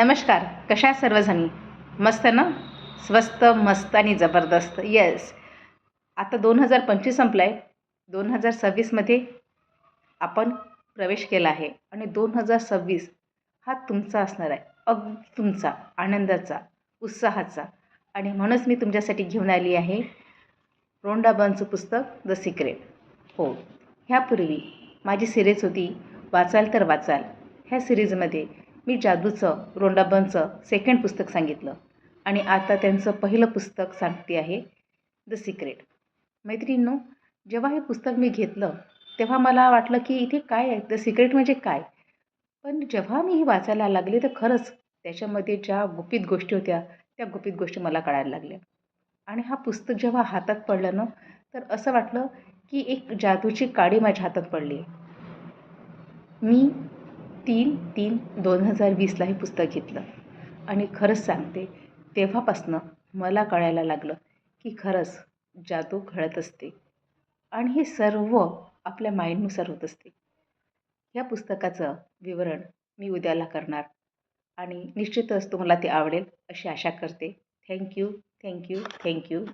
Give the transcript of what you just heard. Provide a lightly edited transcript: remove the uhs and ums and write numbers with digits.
नमस्कार. कशा आहात सर्वजणी? मस्त ना? स्वस्त, मस्त आणि जबरदस्त. येस. आता 2025 संपला आहे. 2026मध्ये आपण प्रवेश केला आहे आणि 2026 हा तुमचा असणार आहे. अगदी तुमचा, आनंदाचा, उत्साहाचा. आणि म्हणूनच मी तुमच्यासाठी घेऊन आली आहे रोंडा बर्नचं पुस्तक द सिक्रेट. हो, ह्यापूर्वी माझी सिरीज होती वाचाल तर वाचाल. ह्या सिरीजमध्ये मी जादूचं रोंडा बर्नचं सेकंड पुस्तक सांगितलं आणि आता त्यांचं पहिलं पुस्तक सांगते आहे द सिक्रेट. मैत्रिणींनो, जेव्हा हे पुस्तक मी घेतलं तेव्हा मला वाटलं की इथे काय आहे, द सिक्रेट म्हणजे काय. पण जेव्हा मी हे वाचायला लागले तर खरंच त्याच्यामध्ये ज्या गुपित गोष्टी होत्या त्या गुपित गोष्टी मला कळायला लागल्या. आणि हा पुस्तक जेव्हा हातात पडलं ना, तर असं वाटलं की एक जादूची काडी माझ्या हातात पडली आहे. मी 3/3/2020ला हे पुस्तक घेतलं आणि खरंच सांगते, तेव्हापासनं मला कळायला लागलं की खरंच जादू घडत असते आणि हे सर्व आपल्या माइंडनुसार होत असते. या पुस्तकाचं विवरण मी उद्याला करणार आणि निश्चितच तुम्हाला ते आवडेल अशी आशा करते. Thank you, thank you, thank you.